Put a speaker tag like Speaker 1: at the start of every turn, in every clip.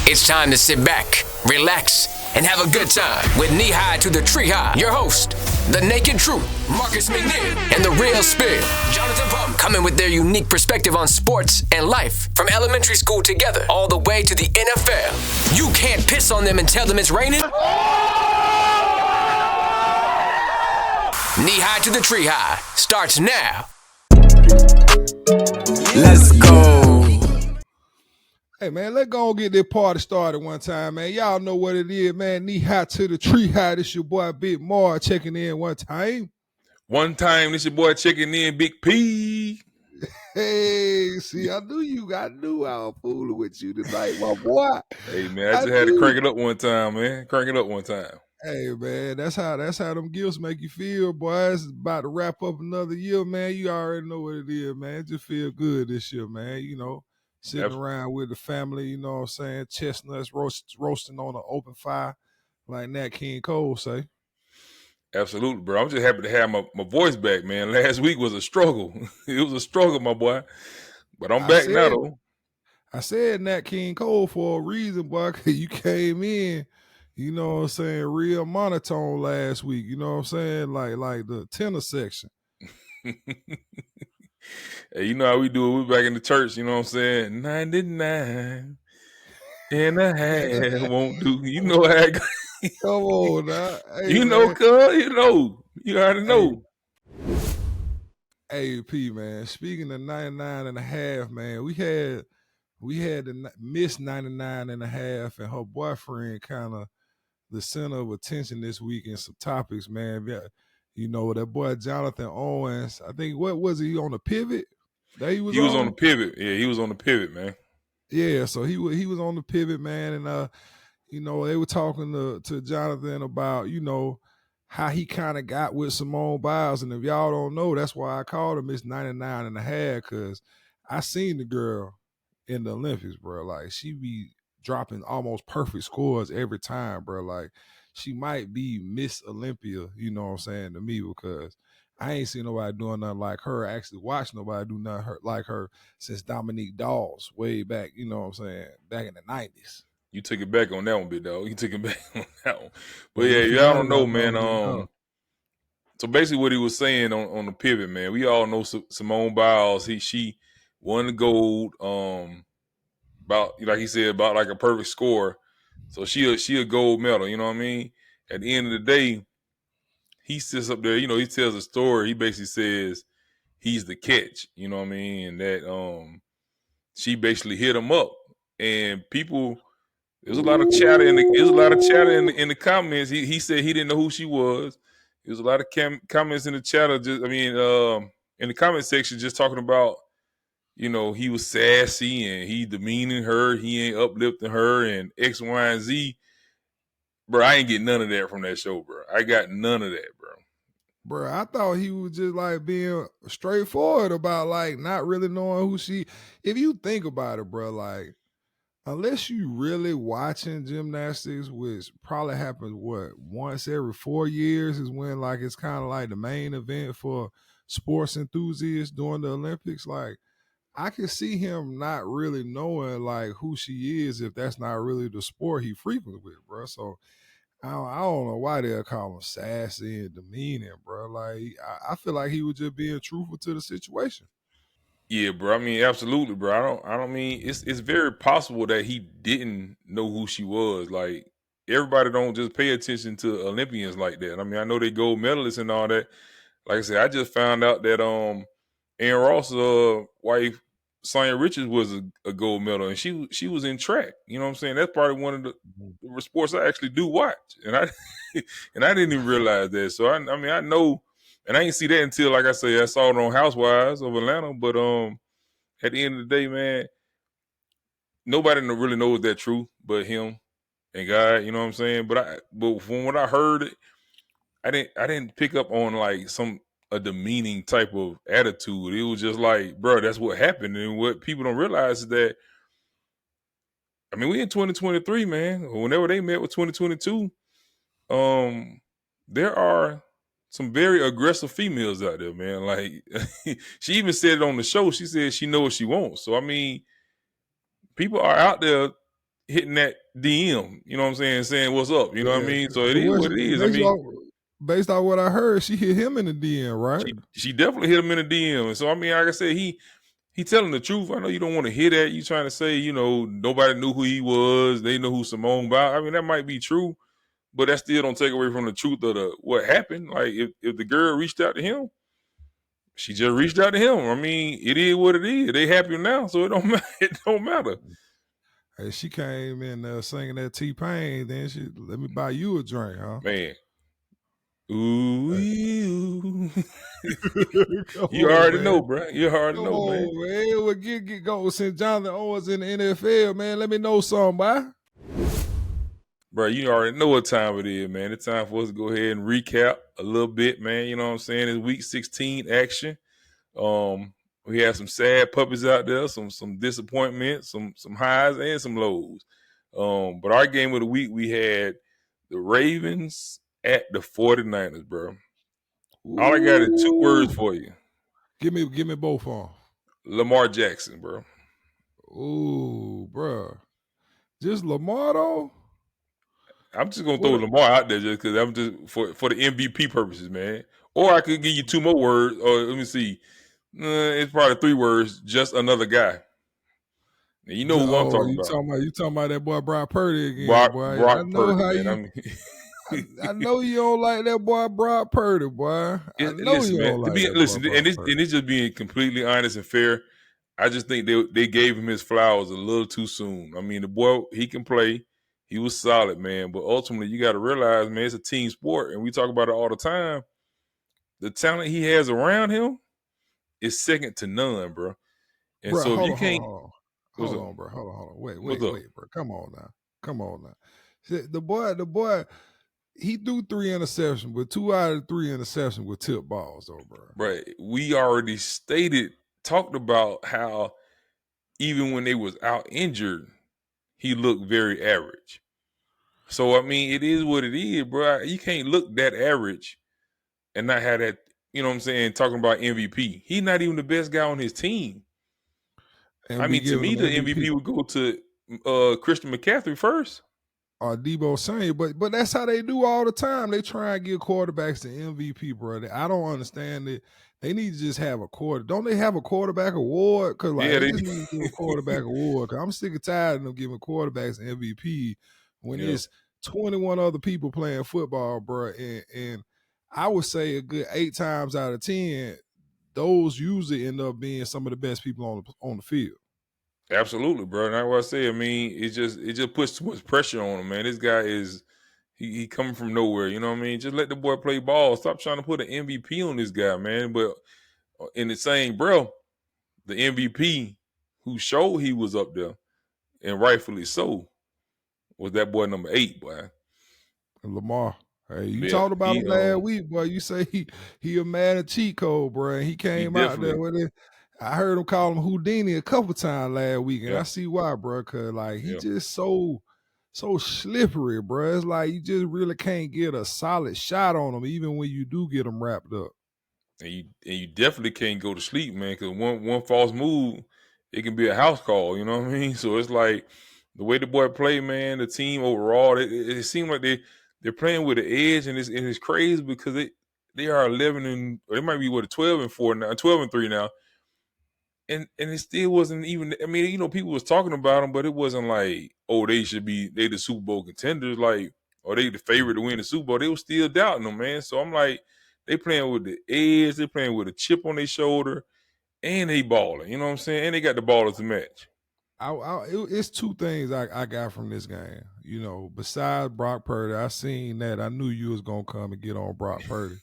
Speaker 1: It's time to sit back, relax, and have a good time with Knee High to the Tree High. Your host, the Naked Truth, Marcus McNeil, and the Real Spill, Jonathan Pump, coming with their unique perspective on sports and life from elementary school together all the way to the NFL. You can't piss on them and tell them it's raining. Knee High to the Tree High starts now.
Speaker 2: Let's go.
Speaker 3: Hey, man, let's go and get this party started one time, man. Y'all know what it is, man. Knee high to the tree high. This your boy, Big Mar, checking in one time.
Speaker 2: This your boy checking in, Big P.
Speaker 3: Hey, see, I knew I was fooling with you tonight, my boy.
Speaker 2: Hey, man, I just had to crank it up one time, man. Crank it up one time.
Speaker 3: Hey, man, that's how them gifts make you feel, boy. It's about to wrap up another year, man. You already know what it is, man. It just feel good this year, man, you know. Sitting around with the family, you know what I'm saying? Chestnuts roasting on an open fire, like Nat King Cole say.
Speaker 2: Absolutely, bro. I'm just happy to have my voice back, man. Last week was a struggle. It was a struggle, my boy. But I'm back now, though.
Speaker 3: I said Nat King Cole for a reason, boy, because you came in, you know what I'm saying, real monotone last week. You know what I'm saying? Like the tenor section.
Speaker 2: Hey, you know how we do it. We back in the church, you know what I'm saying? 99 and a half won't do. You know how it goes.
Speaker 3: Come on now. Hey,
Speaker 2: you know, cuz, you know. You already know.
Speaker 3: Hey, P, man. Speaking of 99 and a half, man, we had the Miss 99 and a half and her boyfriend kind of the center of attention this week in some topics, man. You know, that boy Jonathan Owens, I think, what was he on the pivot?
Speaker 2: He was on the pivot. Yeah, he was on the pivot, man.
Speaker 3: Yeah, so he was on the pivot, man, and you know, they were talking to Jonathan about, you know, how he kind of got with Simone Biles, and if y'all don't know, that's why I called her Miss 99 and a half, because I seen the girl in the Olympics, bro. Like, she be dropping almost perfect scores every time, bro. Like, she might be Miss Olympia, you know what I'm saying, to me, because I ain't seen nobody doing nothing like her. I actually watched nobody do nothing like her since Dominique Dawes way back, you know what I'm saying, back in the 90s.
Speaker 2: You took it back on that one, big dog. You took it back on that one. But yeah, y'all don't know, man. So basically what he was saying on the pivot, man, we all know Simone Biles, she won the gold, about, like he said, about like a perfect score. So she a gold medal, you know what I mean? At the end of the day, he sits up there, you know, he tells a story. He basically says he's the catch, you know what I mean? And that she basically hit him up. And people, there's a lot of chatter in the comments. He said he didn't know who she was. There's a lot of comments in the chatter. In the comment section, just talking about, you know, he was sassy and he demeaning her. He ain't uplifting her and X, Y, and Z. Bro, I ain't getting none of that from that show, bro. I got none of that, bro.
Speaker 3: Bro, I thought he was just like being straightforward about like not really knowing who she. If you think about it, bro, like unless you really watching gymnastics, which probably happens once every 4 years, is when like it's kind of like the main event for sports enthusiasts during the Olympics. Like I can see him not really knowing like who she is if that's not really the sport he frequents with, bro. So I don't know why they'll call him sassy and demeaning, bro. Like I feel like he was just being truthful to the situation.
Speaker 2: Yeah, bro. I mean, absolutely, bro. I don't mean it's very possible that he didn't know who she was. Like everybody don't just pay attention to Olympians like that. I mean, I know they gold medalists and all that. Like I said, I just found out that Aaron Ross' wife Sonya Richards was a gold medal, and she was in track. You know what I'm saying? That's probably one of the sports I actually do watch, and I and I didn't even realize that. So I mean, I know. And I didn't see that until, like I say, I saw it on Housewives of Atlanta. But at the end of the day, man, nobody really knows that truth but him and God. You know what I'm saying? But from what I heard, I didn't pick up on like a demeaning type of attitude. It was just like, bro, that's what happened. And what people don't realize is that, I mean, we in 2023, man. Whenever they met with 2022, there are some very aggressive females out there, man. Like she even said it on the show. She said she knows what she wants. So I mean, people are out there hitting that DM. You know what I'm saying what's up. You know what I mean? So it is
Speaker 3: What
Speaker 2: what it is. I mean,
Speaker 3: based on what I heard, she hit him in the DM, right?
Speaker 2: she definitely hit him in the DM. And so I mean, like I said, he telling the truth. I know you don't want to hear that. You trying to say, nobody knew who he was. They know who Simone Biles. I mean, that might be true, but that still don't take away from the truth of what happened. Like if the girl reached out to him, she just reached out to him. I mean, it is what it is. They happy now, so it don't matter. It don't matter.
Speaker 3: Hey, she came in singing that T-Pain. Then she let me buy you a drink, huh?
Speaker 2: Man. Ooh, you
Speaker 3: on,
Speaker 2: already
Speaker 3: man.
Speaker 2: know, bro. You already know, man.
Speaker 3: Man. Well, get go. Since Jonathan Owens in the NFL, man, let me know something, boy.
Speaker 2: Bro, you already know what time it is, man. It's time for us to go ahead and recap a little bit, man. You know what I'm saying? It's week 16 action. We had some sad puppies out there, some disappointment, some highs and some lows. But our game of the week, we had the Ravens at the 49ers, bro. All I got is 2 words for you.
Speaker 3: Give me both of them.
Speaker 2: Lamar Jackson, bro.
Speaker 3: Ooh, bro. Just Lamar though?
Speaker 2: I'm just gonna throw Lamar out there just because I'm just for the MVP purposes, man. Or I could give you 2 more words. Or let me see. It's probably 3 words. Just another guy. Now, you know who I'm talking about.
Speaker 3: You talking about that boy Brock Purdy again, boy.
Speaker 2: Brock
Speaker 3: I know
Speaker 2: Purdy,
Speaker 3: how
Speaker 2: man.
Speaker 3: I know you don't like that boy Brock Purdy, boy. I know
Speaker 2: listen,
Speaker 3: you don't
Speaker 2: man,
Speaker 3: like that
Speaker 2: listen,
Speaker 3: boy
Speaker 2: and it's just being completely honest and fair. I just think they gave him his flowers a little too soon. I mean, the boy, he can play. He was solid, man. But ultimately, you got to realize, man, it's a team sport, and we talk about it all the time. The talent he has around him is second to none, bro. And
Speaker 3: bro,
Speaker 2: so if
Speaker 3: hold
Speaker 2: you
Speaker 3: on,
Speaker 2: can't,
Speaker 3: hold on, bro. Hold on. Wait, bro. Come on now. The boy, he threw 3 interceptions, but 2 out of 3 interceptions were tip balls, though, bro.
Speaker 2: Right. We already talked about how even when they was out injured, he looked very average. So I mean, it is what it is, bro. You can't look that average and not have that. You know what I'm saying? Talking about MVP, he's not even the best guy on his team.
Speaker 3: And
Speaker 2: I mean, to me, the MVP would go to Christian McCaffrey first.
Speaker 3: Or Debo Samuel, but that's how they do all the time. They try and give quarterbacks the MVP, brother. I don't understand it. They need to just have a quarter. Don't they have a quarterback award? Because they just need to give a quarterback award. Because I'm sick and tired of them giving quarterbacks MVP when it's 21 other people playing football, bro. And I would say a good 8 times out of 10, those usually end up being some of the best people on the field.
Speaker 2: Absolutely, bro. And that's what I say. I mean, it just puts too much pressure on him, man. This guy is he coming from nowhere. You know what I mean? Just let the boy play ball. Stop trying to put an MVP on this guy, man. But in the same breath, the MVP who showed he was up there, and rightfully so, was that boy number 8, boy.
Speaker 3: Lamar. Hey, you talked about him last week, boy. You say he a man of cheat code, bro. And he came out there with it. I heard him call him Houdini a couple times last week, and I see why, bro. Cause like he just so slippery, bro. It's like you just really can't get a solid shot on him, even when you do get him wrapped up.
Speaker 2: And you definitely can't go to sleep, man. Cause one false move, it can be a house call. You know what I mean? So it's like the way the boy played, man. The team overall, it seemed like they're playing with the edge, and it's crazy because they are 11 and or they might be 12-4 now, 12-3 now. And it still wasn't even. I mean, people was talking about them, but it wasn't like, oh, they the Super Bowl contenders, like, or they the favorite to win the Super Bowl. They were still doubting them, man. So I'm like, they playing with the edge, they playing with a chip on their shoulder, and they balling. You know what I'm saying? And they got the ballers to match.
Speaker 3: It's 2 things I got from this game. Besides Brock Purdy, I seen that. I knew you was gonna come and get on Brock Purdy,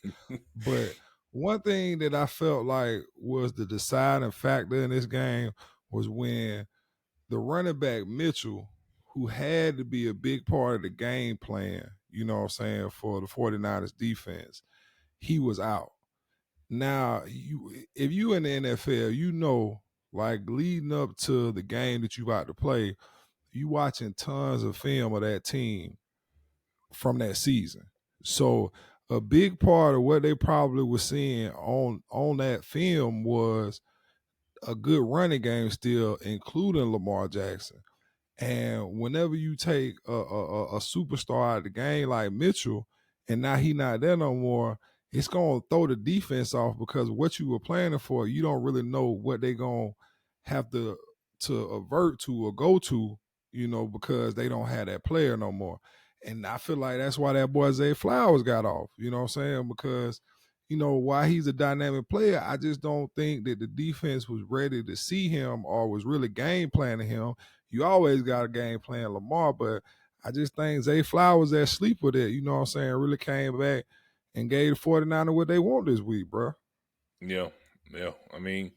Speaker 3: but one thing that I felt like was the deciding factor in this game was when the running back Mitchell, who had to be a big part of the game plan, you know what I'm saying, for the 49ers defense, he was out. Now, if you in the NFL, like leading up to the game that you about to play, you watching tons of film of that team from that season. So a big part of what they probably were seeing on that film was a good running game still, including Lamar Jackson. And whenever you take a superstar out of the game like Mitchell, and now he not there no more, it's gonna throw the defense off because what you were planning for, you don't really know what they're gonna have to avert to or go to, because they don't have that player no more. And I feel like that's why that boy Zay Flowers got off. You know what I'm saying? Because while he's a dynamic player, I just don't think that the defense was ready to see him or was really game planning him. You always got a game plan Lamar, but I just think Zay Flowers, that sleeper that, you know what I'm saying, really came back and gave the 49ers what they want this week, bro.
Speaker 2: Yeah. I mean,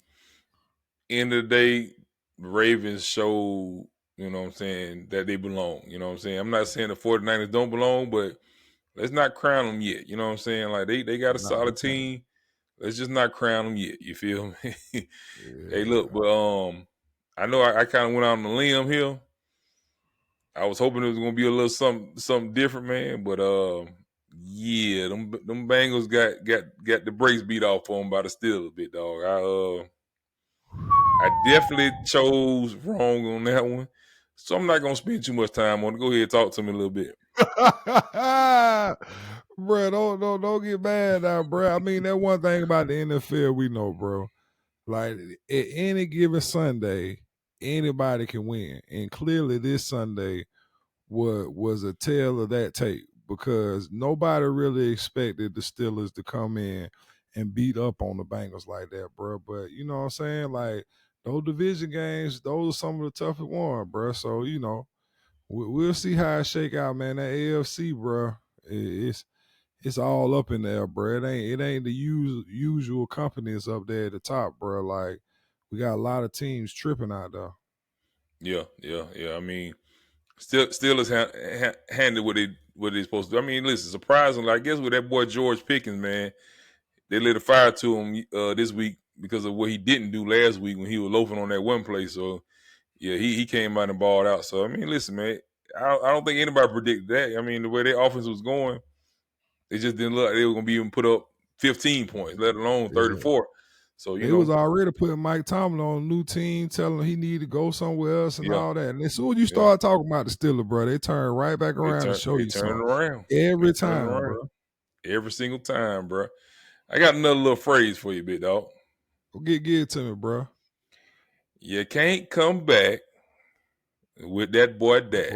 Speaker 2: end of the day, the Ravens showed, you know what I'm saying, that they belong. You know what I'm saying? I'm not saying the 49ers don't belong, but let's not crown them yet. You know what I'm saying? Like they got a
Speaker 3: Nah,
Speaker 2: solid team. Let's just not crown them yet. You feel me? Hey, look,
Speaker 3: yeah.
Speaker 2: but I know I kind of went out on a limb here. I was hoping it was gonna be a little something different, man. But yeah, them Bengals got the brakes beat off for them by the Steelers a bit, dog. I definitely chose wrong on that one, so I'm not gonna spend too much time on it. Go ahead, and talk to me a little bit.
Speaker 3: Bro, don't get mad now, bro. I mean, that one thing about the NFL we know, bro. Like at any given Sunday, anybody can win, and clearly this Sunday was a tale of that tape because nobody really expected the Steelers to come in and beat up on the Bengals like that, bro. But you know what I'm saying? Like those division games, those are some of the toughest ones, bro. So we'll see how it shake out, man. That AFC, bro, it's all up in there, bro. It ain't the usual companies up there at the top, bro. Like we got a lot of teams tripping out there.
Speaker 2: Yeah. I mean, Steelers handled what they supposed to do. I mean, listen, surprisingly, I guess with that boy George Pickens, man, they lit a fire to him this week because of what he didn't do last week when he was loafing on that one play. So yeah, he came out and balled out. So I mean, listen, man, I don't think anybody predicted that. I mean, the way their offense was going, they just didn't look like they were gonna be even put up 15 points, let alone
Speaker 3: Yeah.
Speaker 2: 34. So
Speaker 3: They was already putting Mike Tomlin on a new team, telling him he needed to go somewhere else and
Speaker 2: yeah,
Speaker 3: all that. And as soon as you start talking about the Steelers, bro, they turn right back around and show
Speaker 2: they
Speaker 3: you
Speaker 2: turn it
Speaker 3: something.
Speaker 2: around
Speaker 3: Every
Speaker 2: They turn it
Speaker 3: time,
Speaker 2: around
Speaker 3: bro.
Speaker 2: every single time, bro. I got another little phrase for you, big dog.
Speaker 3: Go give it to me, bro.
Speaker 2: You can't come back with that boy Dak.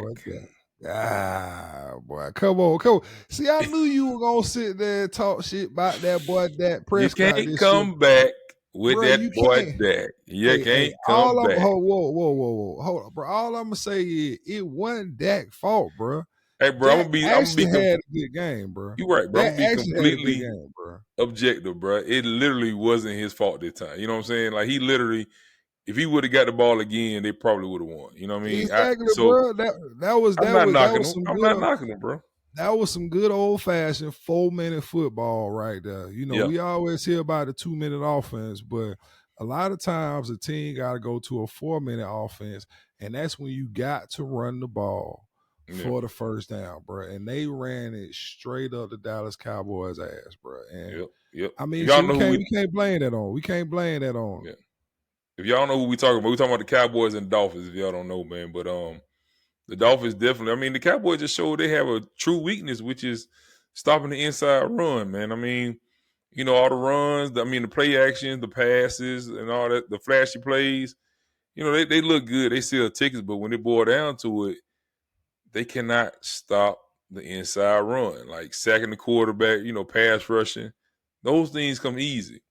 Speaker 3: Boy, boy, come on. See, I knew you were gonna sit there and talk shit about that boy, Dak
Speaker 2: You
Speaker 3: Prescott
Speaker 2: can't
Speaker 3: this year.
Speaker 2: come back with
Speaker 3: Bro, you
Speaker 2: that boy
Speaker 3: can't.
Speaker 2: Dak. You
Speaker 3: Hey,
Speaker 2: can't
Speaker 3: all
Speaker 2: come
Speaker 3: I'm
Speaker 2: back.
Speaker 3: whoa, hold on, bro. All I'm gonna say is it wasn't Dak's fault, bro.
Speaker 2: Hey, bro,
Speaker 3: Dak
Speaker 2: I'm gonna be
Speaker 3: actually had a good game, bro.
Speaker 2: you right, bro. I'm
Speaker 3: Dak
Speaker 2: gonna be
Speaker 3: actually had a good
Speaker 2: completely
Speaker 3: game, bro.
Speaker 2: objective, bro. It literally wasn't his fault this time. You know what I'm saying? Like he literally, if he would have got the ball again, they probably would have won. You know what I mean?
Speaker 3: Exactly,
Speaker 2: So
Speaker 3: bro.
Speaker 2: I'm not
Speaker 3: That
Speaker 2: knocking
Speaker 3: was
Speaker 2: him.
Speaker 3: some
Speaker 2: I'm
Speaker 3: good.
Speaker 2: not knocking him, bro.
Speaker 3: That was some good old fashioned 4-minute football right there.
Speaker 2: Yeah,
Speaker 3: We always hear about the 2-minute offense, but a lot of times a team got to go to a 4-minute offense, and that's when you got to run the ball
Speaker 2: yeah,
Speaker 3: for the first down, bro. And they ran it straight up the Dallas Cowboys' ass, bro. And
Speaker 2: yep.
Speaker 3: I
Speaker 2: If
Speaker 3: mean,
Speaker 2: y'all
Speaker 3: so
Speaker 2: know who
Speaker 3: we can't blame that on. We can't blame that on.
Speaker 2: yeah. If y'all know who we talking about the Cowboys and Dolphins. If y'all don't know, man, but the Dolphins definitely. I mean, the Cowboys just showed they have a true weakness, which is stopping the inside run, man. I mean, all the runs, the play actions, the passes, and all that, the flashy plays. They look good. They sell tickets, but when it boil down to it, they cannot stop the inside run, like sacking the quarterback, pass rushing. Those things come easy.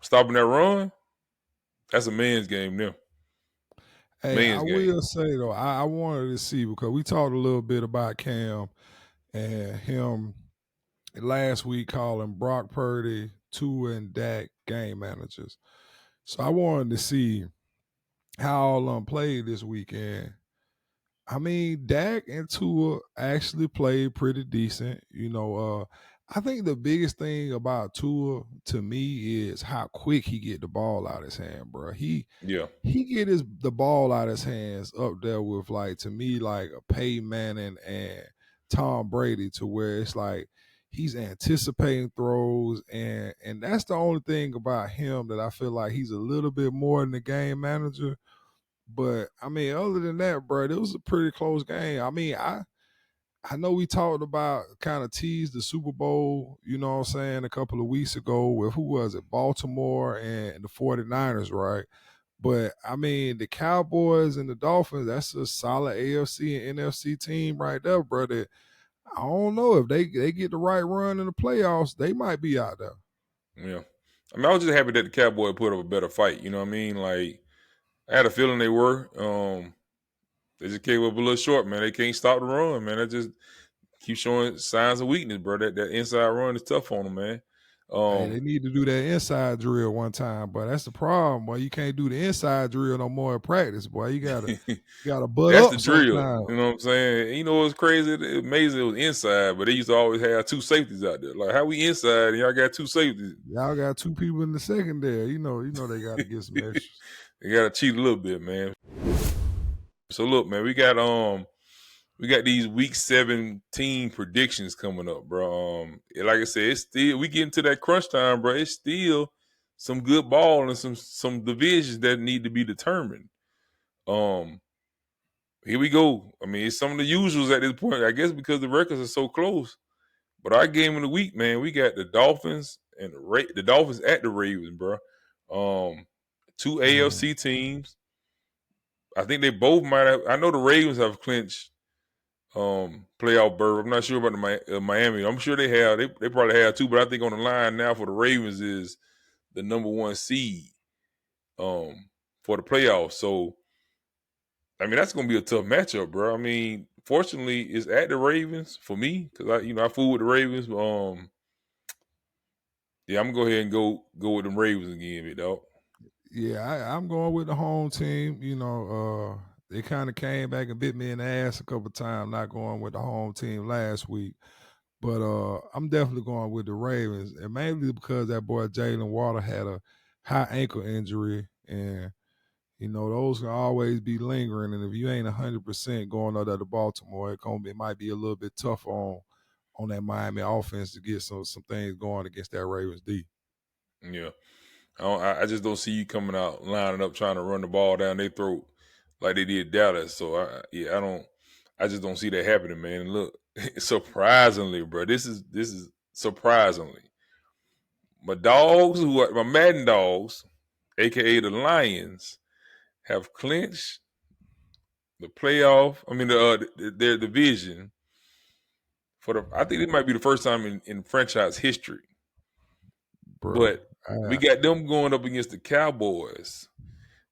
Speaker 2: Stopping that run, that's a man's game now.
Speaker 3: Hey, I
Speaker 2: Man's game.
Speaker 3: will say though, I wanted to see because we talked a little bit about Cam and him last week calling Brock Purdy, Tua, and Dak game managers. So I wanted to see how all of them played this weekend. I mean, Dak and Tua actually played pretty decent. I think the biggest thing about Tua to me is how quick he get the ball out of his hand, bro.
Speaker 2: Yeah.
Speaker 3: He get the ball out of his hands up there with to me like a Peyton Manning and Tom Brady, to where it's like he's anticipating throws, and that's the only thing about him that I feel like he's a little bit more than the game manager. But I mean, other than that, bro, it was a pretty close game. I mean, I know we talked about kind of teased the Super Bowl, you know what I'm saying, a couple of weeks ago with who was it? Baltimore and the 49ers, right? But I mean, the Cowboys and the Dolphins, that's a solid AFC and NFC team right there, brother. I don't know if they get the right run in the playoffs, they might be out there.
Speaker 2: Yeah. I mean, I was just happy that the Cowboy put up a better fight. You know what I mean? Like, I had a feeling they were. They just came up a little short, man. They can't stop the run, man. They just keep showing signs of weakness, bro. That inside run is tough on them, man.
Speaker 3: Hey, they need to do that inside drill one time, but that's the problem, boy. You can't do the inside drill no more in practice, boy. You gotta butt
Speaker 2: That's the
Speaker 3: up
Speaker 2: drill.
Speaker 3: sometimes.
Speaker 2: You know what I'm saying? You know what's crazy? It's amazing it was inside, but they used to always have two safeties out there. Like, how we inside and y'all got two safeties?
Speaker 3: Y'all got two people in the secondary. You know they got to get some extras.
Speaker 2: They got to cheat a little bit, man. So look, man, we got these week 17 predictions coming up, bro. Like I said, it's still we get into that crunch time, bro. It's still some good ball and some divisions that need to be determined. Here we go. I mean, it's some of the usuals at this point, I guess, because the records are so close. But our game of the week, man, we got the Dolphins and the Dolphins at the Ravens, bro. Two AFC teams. I think they both might have. I know the Ravens have clinched playoff berth. I'm not sure about the Miami. I'm sure they have. They probably have too. But I think on the line now for the Ravens is the number 1 seed for the playoffs. So I mean, that's gonna be a tough matchup, bro. I mean, fortunately, it's at the I fool with the Ravens. Yeah, I'm gonna go ahead and go with them Ravens again, big dog.
Speaker 3: Yeah, I'm going with the home team. They kind of came back and bit me in the ass a couple times, not going with the home team last week. But I'm definitely going with the Ravens, and mainly because that boy Jalen Water had a high ankle injury, and those can always be lingering. And if you ain't 100% going out there to Baltimore, it might be a little bit tough on that Miami offense to get some things going against that Ravens D.
Speaker 2: Yeah, I just don't see you coming out lining up trying to run the ball down their throat like they did Dallas. So I just don't see that happening, man. And look, surprisingly, bro, this is surprisingly. My Madden dogs, aka the Lions, have clinched the playoff. I mean, their division I think it might be the first time in franchise history.
Speaker 3: Bro,
Speaker 2: but we got them going up against the Cowboys,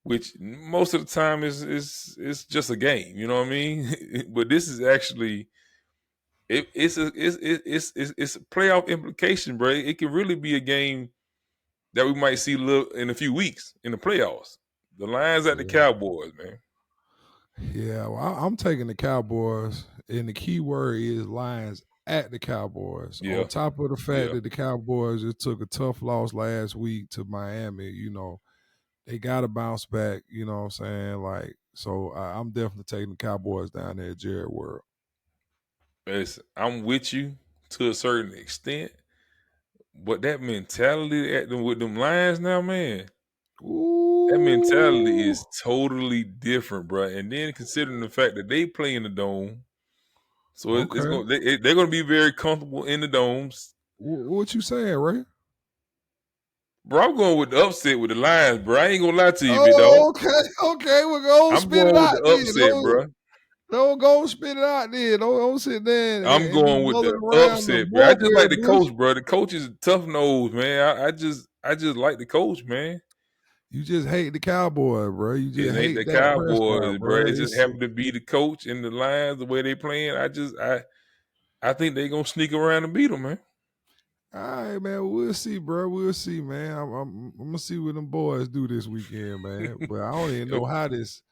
Speaker 2: which most of the time is just a game. You know what I mean? But this is actually it's a playoff implication, bro. It can really be a game that we might see in a few weeks in the playoffs. The Lions at the Cowboys, man.
Speaker 3: Yeah, well, I'm taking the Cowboys, and the key word is Lions at the Cowboys.
Speaker 2: Yeah.
Speaker 3: On top of the fact that the Cowboys just took a tough loss last week to Miami, they got to bounce back, you know what I'm saying? So I'm definitely taking the Cowboys down there at Jerry World.
Speaker 2: Listen, I'm with you to a certain extent, but that mentality with them Lions now, man, that mentality is totally different, bro. And then considering the fact that they play in the dome, so they're going to be very comfortable in the domes.
Speaker 3: What you saying, Ray?
Speaker 2: Bro, I'm going with the upset with the Lions, bro. I ain't going to lie to you, big dog.
Speaker 3: Okay. We're going to spit it out.
Speaker 2: I'm going with the upset, bro.
Speaker 3: Don't go spit it out there. Don't sit there.
Speaker 2: I'm going with the upset, bro. I just like the coach, bro. The coach is a tough nose, man. I just like the coach, man.
Speaker 3: You just hate the Cowboys, bro. You just hate
Speaker 2: the
Speaker 3: that
Speaker 2: Cowboys, bro. It just happened to be the coach and the Lions, the way they playing. I think they gonna sneak around and beat them, man.
Speaker 3: All right, man. We'll see, bro. We'll see, man. I'm gonna see what them boys do this weekend, man. But I don't even know how this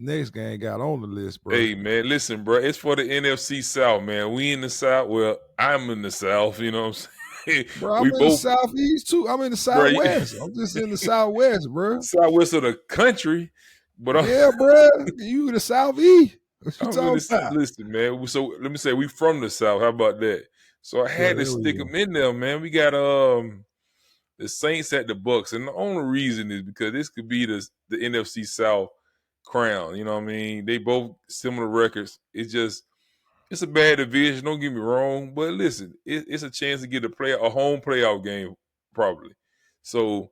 Speaker 3: next game got on the list, bro.
Speaker 2: Hey, man, listen, bro. It's for the NFC South, man. We in the South. Well, I'm in the South. You know what I'm saying?
Speaker 3: Bro, I'm in the Southeast too. I'm in the Southwest. I'm just in the Southwest, bro.
Speaker 2: Southwest of the country, but
Speaker 3: yeah, bro. You in the Southeast? What you talking about?
Speaker 2: Listen, man. So let me say we from the South. How about that? So I had to stick them in there, man. We got the Saints at the Bucks, and the only reason is because this could be the NFC South crown. You know what I mean? They both similar records. It's a bad division. Don't get me wrong, but listen, it's a chance to get a home playoff game probably. So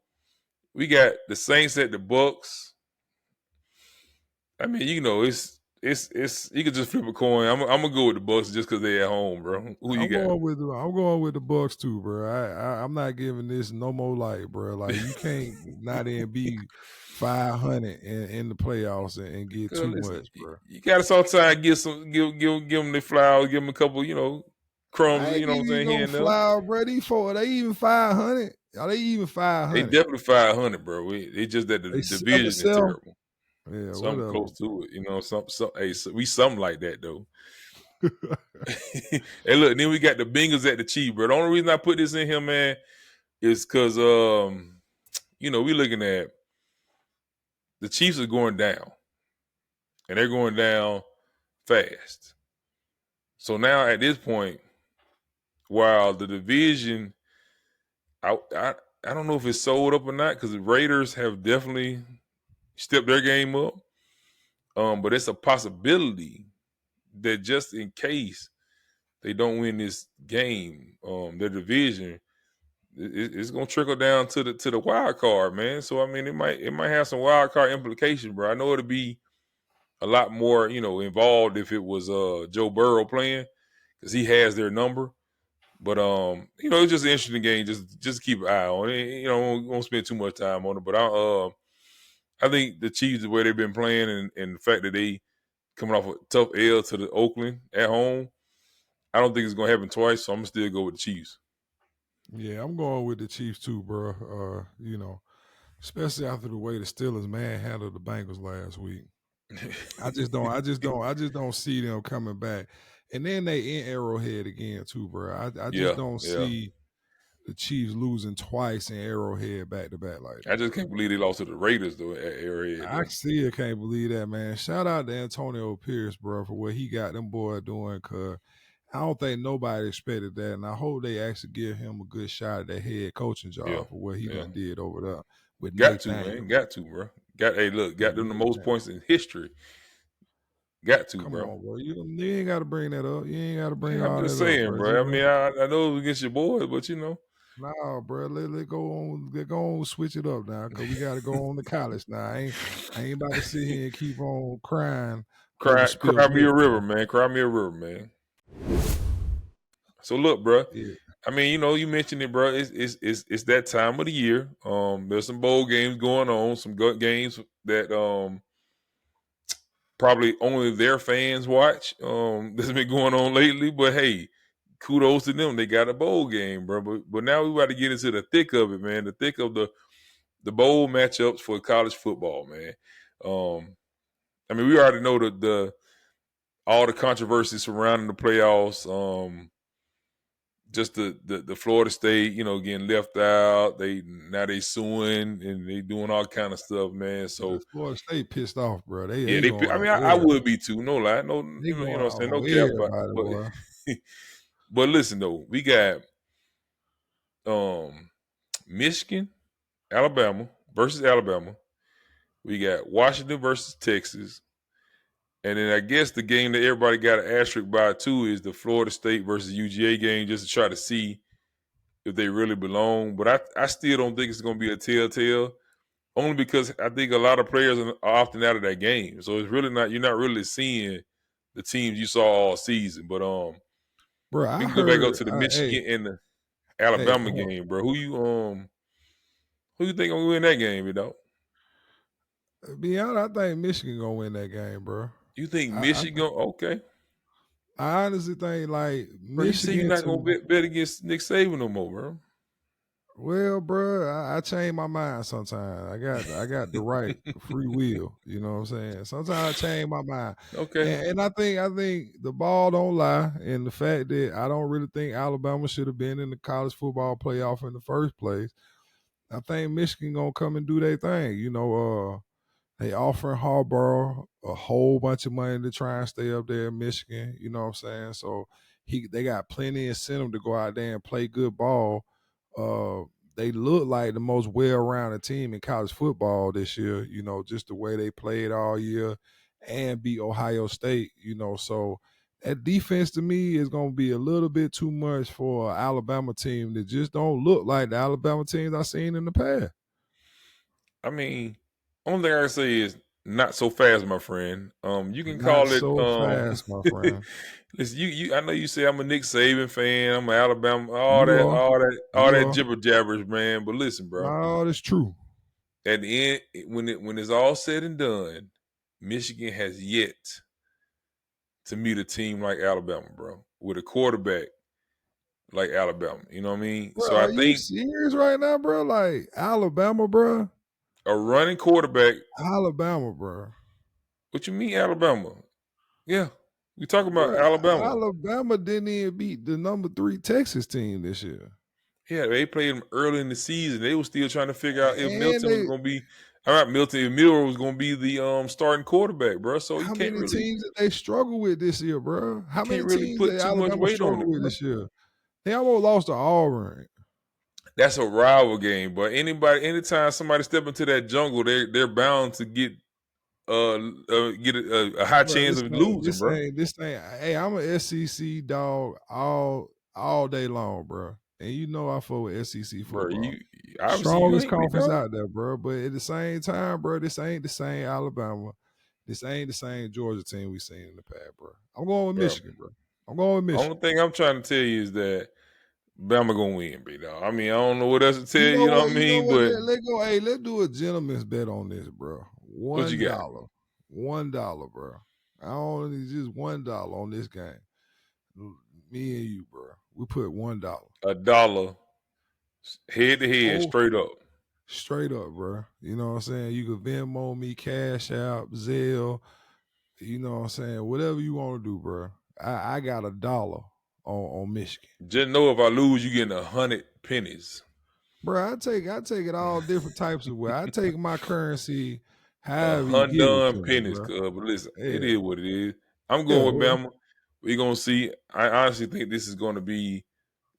Speaker 2: we got the Saints at the Bucks. I mean, it's you could just flip a coin. I'm gonna go with the Bucks just because they're at home, bro. Who you got?
Speaker 3: I'm going with the Bucks too, bro. I'm not giving this no more light, bro. Like you can't not even be 500 in the playoffs and get too much, bro.
Speaker 2: You gotta sometimes give them the flowers, give them a couple, crumbs.
Speaker 3: I ain't
Speaker 2: You know what
Speaker 3: give
Speaker 2: I'm
Speaker 3: you
Speaker 2: saying
Speaker 3: no
Speaker 2: here and there.
Speaker 3: flower, bro. They even 500. Are they even 500?
Speaker 2: They definitely 500, bro. It's just that the division is terrible.
Speaker 3: Yeah,
Speaker 2: something
Speaker 3: whatever.
Speaker 2: close to it. Hey, we something like that though. Hey, look, then we got the Bengals at the Chiefs, bro. The only reason I put this in here, man, is because we looking at the Chiefs are going down, and they're going down fast. So now at this point, while the division, I don't know if it's sold up or not because the Raiders have definitely stepped their game up. But it's a possibility that just in case they don't win this game, their division, it's gonna trickle down to the wild card, man. So I mean, it might have some wild card implications, bro. I know it'll be a lot more, involved if it was Joe Burrow playing because he has their number. But it's just an interesting game. Just keep an eye on it. Won't spend too much time on it. But I think the Chiefs, the way they've been playing, and the fact that they coming off a tough L to the Oakland at home, I don't think it's gonna happen twice. So I'm gonna still go with the Chiefs.
Speaker 3: Yeah, I'm going with the Chiefs too, bro. Especially after the way the Steelers handled the Bengals last week. I just don't see them coming back. And then they in Arrowhead again too, bro. I just don't see the Chiefs losing twice in Arrowhead back to back like that.
Speaker 2: I just can't believe they lost to the Raiders though at Arrowhead.
Speaker 3: I still can't believe that, man. Shout out to Antonio Pierce, bro, for what he got them boys doing. Cause I don't think nobody expected that, and I hope they actually give him a good shot at that head coaching job for what he done did over there with
Speaker 2: got to,
Speaker 3: Nathaniel.
Speaker 2: man. Got to, bro. Got them the most points in history. Got to,
Speaker 3: Come
Speaker 2: bro.
Speaker 3: on, bro. You ain't got to bring that up. You ain't got to bring all that up.
Speaker 2: I'm just saying, bro. I mean, I know it was against your boys, but
Speaker 3: Nah, bro. Let go on. Let go on. Switch it up now, cause we got to go on to college now. I ain't about to sit here and keep on crying.
Speaker 2: Cry me a river, man. Cry me a river, man. So look, bro.
Speaker 3: Yeah.
Speaker 2: I mean, you mentioned it, bro. It's that time of the year. There's some bowl games going on, some good games that probably only their fans watch. That's been going on lately, but hey, kudos to them. They got a bowl game, bro. But now we got to get into the thick of it, man. The thick of the bowl matchups for college football, man. I mean, we already know all the controversy surrounding the playoffs. Just the Florida State, getting left out. They suing and they doing all kind of stuff, man. So
Speaker 3: Florida State pissed off, bro.
Speaker 2: I would be too. No lie, no, what I'm saying, no cap. But listen though, we got Michigan, Alabama versus Alabama. We got Washington versus Texas. And then I guess the game that everybody got an asterisk by too is the Florida State versus UGA game, just to try to see if they really belong. But I still don't think it's going to be a telltale, only because I think a lot of players are opting out of that game. So it's really you're not really seeing the teams you saw all season. But
Speaker 3: bro,
Speaker 2: we can go back up to the Michigan and the Alabama game, bro. Who you think gonna win that game,
Speaker 3: Be honest, I think Michigan gonna win that game, bro.
Speaker 2: You think Michigan? Okay.
Speaker 3: I honestly think
Speaker 2: bro, you say you're not gonna bet against Nick Saban no more, bro.
Speaker 3: Well, bro, I change my mind sometimes. I got the right free will. You know what I'm saying? Sometimes I change my mind.
Speaker 2: Okay.
Speaker 3: And I think the ball don't lie, and the fact that I don't really think Alabama should have been in the college football playoff in the first place. I think Michigan gonna come and do their thing. They offering Harbaugh a whole bunch of money to try and stay up there in Michigan. You know what I'm saying? So they got plenty of incentive to go out there and play good ball. they look like the most well-rounded team in college football this year, just the way they played all year and beat Ohio State, so that defense to me is going to be a little bit too much for an Alabama team that just don't look like the Alabama teams I've seen in the past.
Speaker 2: I mean, only thing I can say is not so fast, my friend. You can
Speaker 3: Not
Speaker 2: call it.
Speaker 3: so fast, my friend.
Speaker 2: Listen, you. I know you say I'm a Nick Saban fan. I'm an Alabama.
Speaker 3: You are.
Speaker 2: All
Speaker 3: You
Speaker 2: that
Speaker 3: are.
Speaker 2: jibber jabbers, man. But listen, bro.
Speaker 3: No, that's true.
Speaker 2: At the end, when it's all said and done, Michigan has yet to meet a team like Alabama, bro, with a quarterback like Alabama. You know what I mean?
Speaker 3: Bro,
Speaker 2: So I
Speaker 3: are you
Speaker 2: think
Speaker 3: serious right now, bro? Like Alabama, bro?
Speaker 2: a running quarterback.
Speaker 3: Alabama, bro.
Speaker 2: What you mean, Alabama? Yeah, we talking about
Speaker 3: Bro,
Speaker 2: Alabama.
Speaker 3: Alabama didn't even beat the number 3 Texas team this year.
Speaker 2: Yeah, they played them early in the season. They were still trying to figure out if
Speaker 3: And
Speaker 2: Milton was going to be. All right, Milton. If Miller was going to be the starting quarterback, bro. So you
Speaker 3: how
Speaker 2: can't
Speaker 3: many
Speaker 2: really
Speaker 3: teams that they struggle with this year, bro? How many teams
Speaker 2: put
Speaker 3: that
Speaker 2: too much
Speaker 3: Alabama
Speaker 2: weight on
Speaker 3: struggle
Speaker 2: it,
Speaker 3: with
Speaker 2: bro.
Speaker 3: this year? They almost lost to Auburn.
Speaker 2: That's a rival game, but anytime somebody step into that jungle, they're bound to get a high
Speaker 3: Bro,
Speaker 2: chance of losing, bro.
Speaker 3: this ain't. Hey, I'm an SEC dog all day long, bro. And I fuck with SEC
Speaker 2: Bro,
Speaker 3: football.
Speaker 2: you obviously you
Speaker 3: Strongest
Speaker 2: ain't big
Speaker 3: conference
Speaker 2: dog.
Speaker 3: out there, bro. But at the same time, bro, this ain't the same Alabama. This ain't the same Georgia team we seen in the past, bro. I'm going with
Speaker 2: Bro.
Speaker 3: Michigan, bro. I'm going with Michigan.
Speaker 2: Only thing I'm trying to tell you is that Bama gonna win, big dog. I mean, I don't know what else to tell
Speaker 3: You
Speaker 2: you.
Speaker 3: know
Speaker 2: You know
Speaker 3: what?
Speaker 2: what I mean? But
Speaker 3: Let go. Hey, let's do a gentleman's bet on this, bro.
Speaker 2: what you got?
Speaker 3: $1, bro. I only just $1 on this game. Me and you, bro. We put $1.
Speaker 2: $1 head to head, straight up.
Speaker 3: Straight up, bro. You know what I'm saying? You could Venmo me, Cash App, Zelle. You know what I'm saying? Whatever you want to do, bro. I got $1 on Michigan.
Speaker 2: Just know if I lose, you getting 100 pennies.
Speaker 3: Bro, I take it all different types of way. I take my currency however you give it
Speaker 2: 100
Speaker 3: to me,
Speaker 2: pennies,
Speaker 3: bro.
Speaker 2: cuz. But listen, it
Speaker 3: Yeah.
Speaker 2: is what it is. I'm
Speaker 3: Yeah,
Speaker 2: going with
Speaker 3: well,
Speaker 2: Bama. We're gonna see. I honestly think this is going to be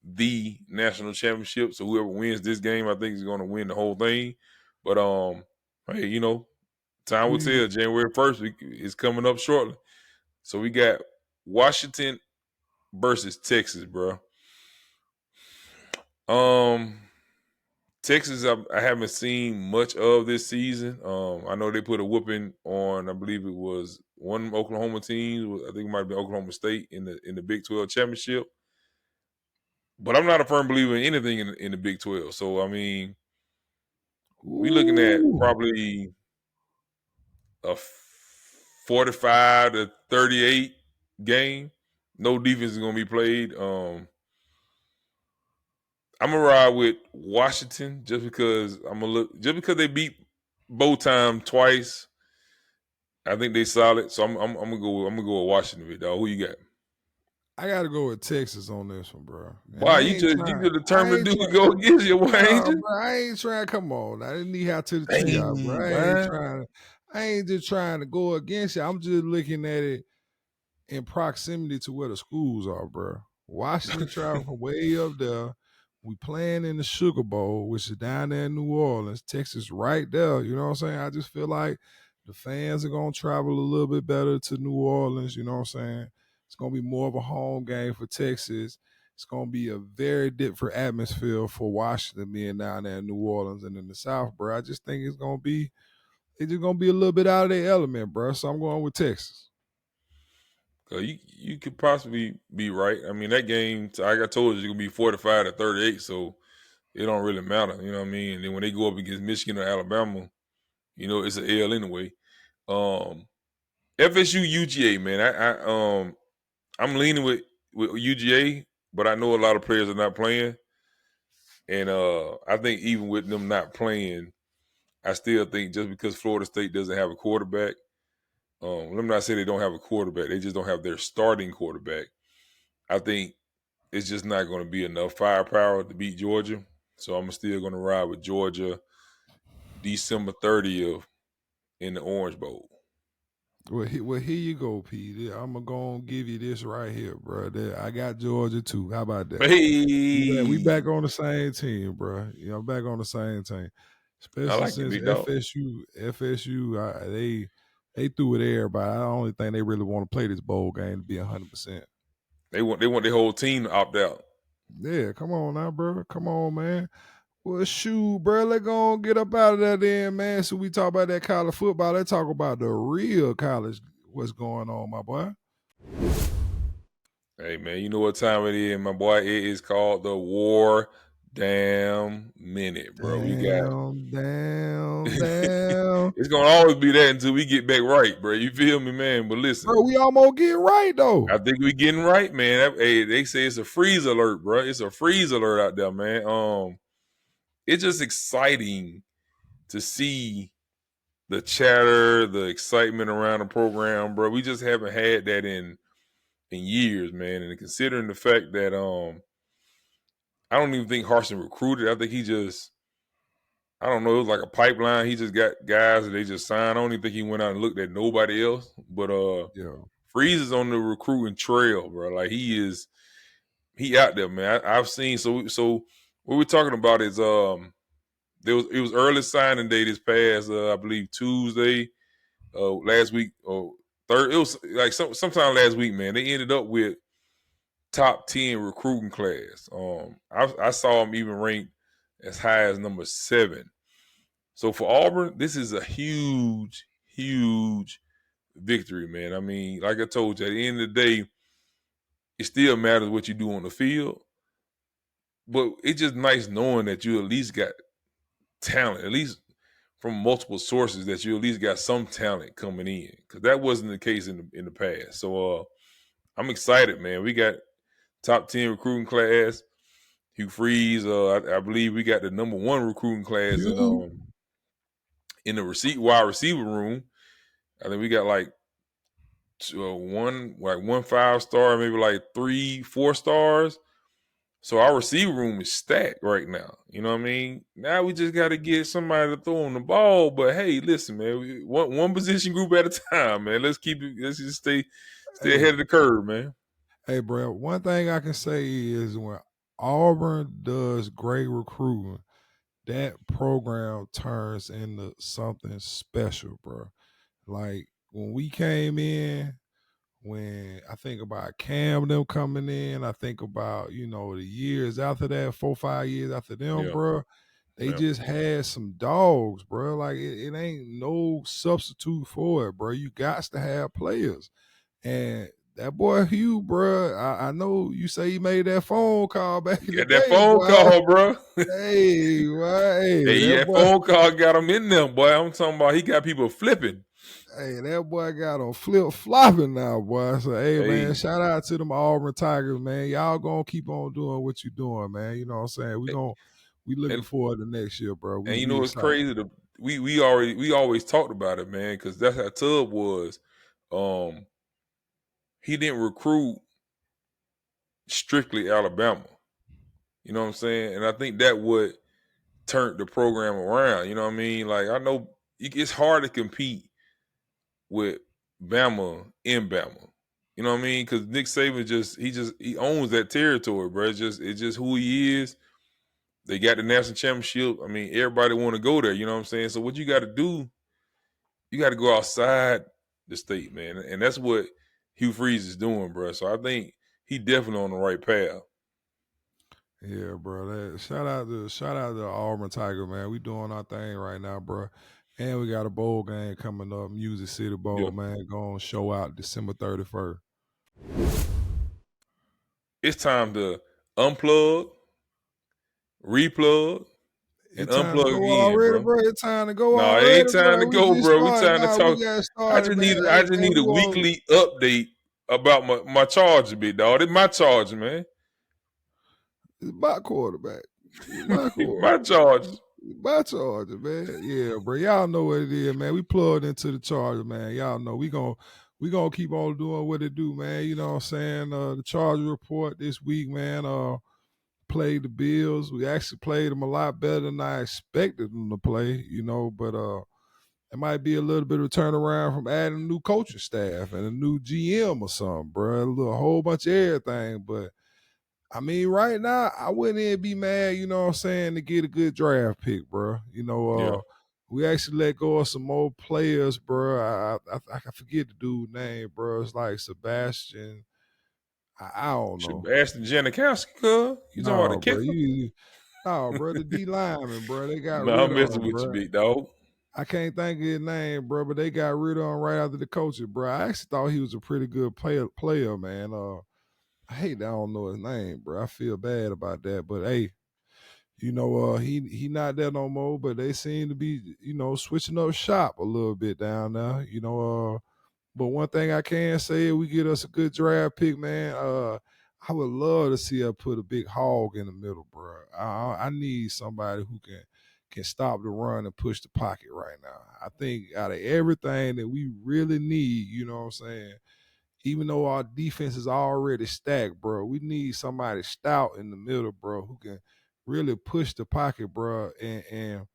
Speaker 2: the national championship. So whoever wins this game, I think is going to win the whole thing. But hey, time
Speaker 3: who
Speaker 2: will
Speaker 3: you
Speaker 2: tell.
Speaker 3: got?
Speaker 2: January 1st is coming up shortly. So we got Washington versus Texas, bro. Texas, I haven't seen much of this season. I know they put a whooping on. I believe it was one Oklahoma team. I think it might have been Oklahoma State in the Big 12 championship. But I'm not a firm believer in anything in the Big 12. So I mean, we looking at
Speaker 3: Ooh.
Speaker 2: probably a 45 to 38 game. No defense is gonna be played. I'm gonna ride with Washington just because just because they beat Bowtime twice. I think they solid, so I'm gonna go with Washington, big dog. Who you got?
Speaker 3: I gotta go with Texas on this one, bro. And
Speaker 2: Why
Speaker 3: I
Speaker 2: you
Speaker 3: ain't
Speaker 2: just
Speaker 3: trying. I
Speaker 2: determined
Speaker 3: ain't
Speaker 2: to
Speaker 3: trying.
Speaker 2: go against your boy, ain't
Speaker 3: Nah,
Speaker 2: you?
Speaker 3: bro. I ain't trying. Come on, I didn't need how to the tree out, bro.
Speaker 2: Dang, man.
Speaker 3: I ain't just trying to go against you. I'm just looking at it in proximity to where the schools are, bro. Washington travel from way up there. We playing in the Sugar Bowl, which is down there in New Orleans. Texas right there. You know what I'm saying? I just feel like the fans are gonna travel a little bit better to New Orleans. You know what I'm saying? It's gonna be more of a home game for Texas. It's gonna be a very different atmosphere for Washington being down there in New Orleans and in the South, bro. I just think it's just gonna be a little bit out of their element, bro. So I'm going with Texas.
Speaker 2: You could possibly be right. I mean, that game, like I told you, it's gonna be 45 to 38, so it don't really matter. You know what I mean? And then when they go up against Michigan or Alabama, it's an L anyway. FSU UGA, man. I'm leaning with UGA, but I know a lot of players are not playing. And I think even with them not playing, I still think just because Florida State doesn't have a quarterback, let me not say they don't have a quarterback, they just don't have their starting quarterback. I think it's just not going to be enough firepower to beat Georgia. So I'm still going to ride with Georgia December 30th in the Orange Bowl.
Speaker 3: Well, here you go, Pete. I'm gonna go and give you this right here, bro. I got Georgia too. How about that? We
Speaker 2: Hey,
Speaker 3: back on the same team, bro. Back on the same team.
Speaker 2: I
Speaker 3: Especially
Speaker 2: like it,
Speaker 3: since
Speaker 2: big dog.
Speaker 3: they threw it to everybody. I don't think they really want to play this bowl game to be 100%.
Speaker 2: They want their whole team to opt out.
Speaker 3: Yeah, come on now, bro. Come on, man. Well, shoot, bro. Let's go and get up out of there then, man. So we talk about that college football. Let's talk about the real college. What's going on, my boy?
Speaker 2: Hey man, you know what time it is, my boy? It is called the War Damn Minute, bro. We got
Speaker 3: Damn.
Speaker 2: it's gonna always be that until we get back right, bro. You feel me, man? But listen,
Speaker 3: Bro, we almost get right, though.
Speaker 2: I think we getting right, man. Hey, they say it's a freeze alert, bro. It's a freeze alert out there, man. It's just exciting to see the chatter, the excitement around the program, bro. We just haven't had that in years, man. And considering the fact that I don't even think Harsin recruited. I think he just, I don't know, it was like a pipeline. He just got guys that they just signed. I don't even think he went out and looked at nobody else. But
Speaker 3: Yeah.
Speaker 2: Freeze is on the recruiting trail, bro. Like he out there, man. I've seen so what we're talking about is it was early signing day this past I believe Tuesday, last week or third. It was like sometime last week, man. They ended up with top 10 recruiting class. I saw him even ranked as high as number 7. So for Auburn, this is a huge, huge victory, man. I mean, like I told you, at the end of the day, it still matters what you do on the field. But it's just nice knowing that you at least got talent, at least from multiple sources, that you at least got some talent coming in. Because that wasn't the case in the past. So I'm excited, man. We got top 10 recruiting class. Hugh Freeze, I believe we got the number 1 recruiting class in the wide receiver room. I think we got like one 5-star, maybe like 3-4 stars. So our receiver room is stacked right now. You know what I mean? Now we just got to get somebody to throw on the ball. But hey, listen, man, one position group at a time, man. Let's just stay ahead of the curve, man.
Speaker 3: Hey, bro, one thing I can say is when Auburn does great recruiting, that program turns into something special, bro. Like when we came in, when I think about Cam them coming in, I think about, the years after that, 4, 5 years after them,
Speaker 2: Yeah.
Speaker 3: bro. They just had some dogs, bro. Like it ain't no substitute for it, bro. You got to have players. And that boy Hugh, bro, I know you say he made that phone call back in the
Speaker 2: Got that
Speaker 3: day,
Speaker 2: phone
Speaker 3: boy.
Speaker 2: call, bro.
Speaker 3: Hey, boy,
Speaker 2: Hey, that phone call got him in there, boy. I'm talking about he got people flipping.
Speaker 3: Hey, that boy got on flip-flopping now, boy. So, hey, man, shout out to them Auburn Tigers, man. Y'all gonna keep on doing what you doing, man. You know what I'm saying? We looking forward to next year, bro.
Speaker 2: And you
Speaker 3: We
Speaker 2: know it's
Speaker 3: excited.
Speaker 2: crazy. We always talked about it, man, because that's how Tub was. He didn't recruit strictly Alabama. You know what I'm saying? And I think that would turned the program around. You know what I mean? Like I know it's hard to compete with Bama in Bama. You know what I mean? Because Nick Saban he owns that territory, bro. It's just who he is. They got the national championship. I mean, everybody want to go there. You know what I'm saying? So what you got to do? You got to go outside the state, man, and that's what Hugh Freeze is doing, bro. So I think he definitely on the right path.
Speaker 3: Yeah, bro. Shout out to Auburn Tiger, man. We doing our thing right now, bro. And we got a bowl game coming up, Music City Bowl, man. Going to show out December 31st.
Speaker 2: It's time to unplug, replug, and unplug again,
Speaker 3: already,
Speaker 2: bro.
Speaker 3: It's time to go
Speaker 2: No, it
Speaker 3: already,
Speaker 2: ain't time to
Speaker 3: bro. We
Speaker 2: go,
Speaker 3: just
Speaker 2: bro. We
Speaker 3: started.
Speaker 2: time to
Speaker 3: Nah,
Speaker 2: talk.
Speaker 3: we got
Speaker 2: I
Speaker 3: started,
Speaker 2: just
Speaker 3: man.
Speaker 2: need a weekly update about my charger, big dog. It's my charger, man.
Speaker 3: It's my quarterback. It's my quarterback.
Speaker 2: My charger.
Speaker 3: My charger, man. Yeah, bro. Y'all know what it is, man. We plugged into the charger, man. Y'all know we gonna keep on doing what it do, man. You know what I'm saying? The Charger report this week, man. Played the Bills. We actually played them a lot better than I expected them to play, but it might be a little bit of a turnaround from adding a new coaching staff and a new GM or something, bro. A whole bunch of everything. But I mean, right now, I wouldn't even be mad, you know what I'm saying, to get a good draft pick, bro. We actually let go of some more players, bro. I forget the dude's name, bro. It's like Sebastian. I don't know.
Speaker 2: Sebastian Janikowski, you talking about the
Speaker 3: Bro.
Speaker 2: kicker?
Speaker 3: Bro, the D lineman, bro. They got
Speaker 2: No,
Speaker 3: rid
Speaker 2: I'm
Speaker 3: of
Speaker 2: messing
Speaker 3: him,
Speaker 2: with you,
Speaker 3: bro.
Speaker 2: big dog.
Speaker 3: I can't think of his name, bro, but they got rid of him right after the coaching, bro. I actually thought he was a pretty good player, man. I hate that I don't know his name, bro. I feel bad about that. But hey, he not there no more, but they seem to be, switching up shop a little bit down there. But one thing I can say, if we get us a good draft pick, man, I would love to see us put a big hog in the middle, bro. I need somebody who can stop the run and push the pocket right now. I think out of everything that we really need, you know what I'm saying, even though our defense is already stacked, bro, we need somebody stout in the middle, bro, who can really push the pocket, bro, and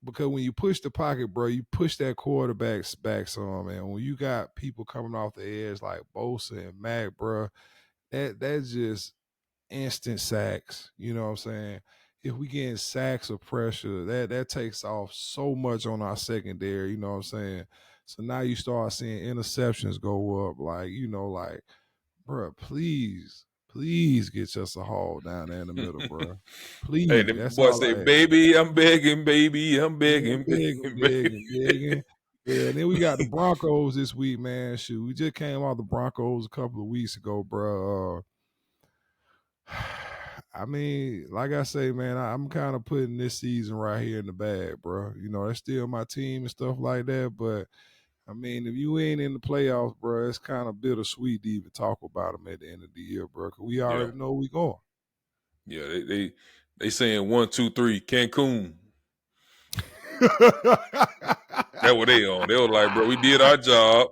Speaker 3: because when you push the pocket, bro, you push that quarterback's back some, man. When you got people coming off the edge like Bosa and Mac, bro, that's just instant sacks. You know what I'm saying? If we get sacks or pressure, that takes off so much on our secondary. You know what I'm saying? So now you start seeing interceptions go up, bro, please get us a haul down there in the middle, bro. Please.
Speaker 2: Hey, the
Speaker 3: That's
Speaker 2: boy
Speaker 3: all
Speaker 2: say,
Speaker 3: I ask.
Speaker 2: baby, I'm begging, baby, I'm begging,
Speaker 3: Begging,
Speaker 2: begging,
Speaker 3: begging. Yeah, and then we got the Broncos this week, man. Shoot, we just came off the Broncos a couple of weeks ago, bro. I mean, like I say, man, I'm kind of putting this season right here in the bag, bro. That's still my team and stuff like that. But I mean, if you ain't in the playoffs, bro, it's kind of bittersweet to even talk about them at the end of the year, bro. Because we
Speaker 2: Yeah,
Speaker 3: already know we going.
Speaker 2: yeah. They saying 1, 2, 3, Cancun. That's what they on. They were like, bro, we did our job.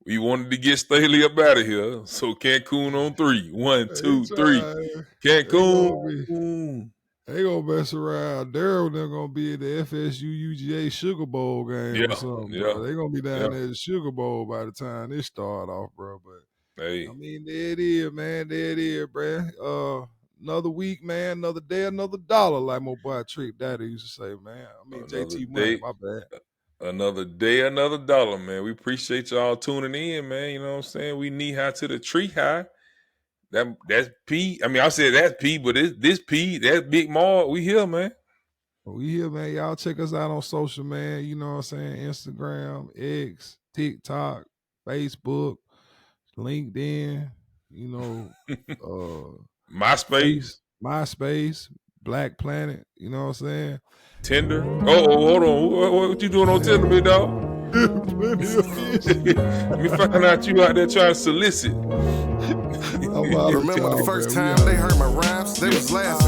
Speaker 2: We wanted to get Staley up out of here. So Cancun on 3. 1,
Speaker 3: He
Speaker 2: 2, 3.
Speaker 3: tried.
Speaker 2: Cancun.
Speaker 3: They gonna mess around. Daryl, they're gonna be at the FSU UGA Sugar Bowl game or
Speaker 2: Yeah,
Speaker 3: something,
Speaker 2: yeah,
Speaker 3: bro. They gonna be down
Speaker 2: yeah.
Speaker 3: there at the Sugar Bowl by the time they start off, bro. But
Speaker 2: Hey,
Speaker 3: I mean, there it is, man. There it is, bro. Another week, man. Another day, another dollar, like my boy Trick Daddy used to say, man. I mean,
Speaker 2: another
Speaker 3: JT Money,
Speaker 2: day,
Speaker 3: my bad.
Speaker 2: another day, another dollar, man. We appreciate y'all tuning in, man. You know what I'm saying? We knee high to the tree high. That's P. I mean, I said that's P, but this P, that's Big Maul. We here, man.
Speaker 3: We here, man. Y'all check us out on social, man. You know what I'm saying? Instagram, X, TikTok, Facebook, LinkedIn, MySpace, Black Planet, you know what I'm saying?
Speaker 2: Tinder. Oh, hold on. What you doing on Tinder, big dog?
Speaker 3: Plenty of fish.
Speaker 2: Let me find out you out there trying to solicit.
Speaker 3: Remember
Speaker 4: the first time they heard my rhymes, they was laughing.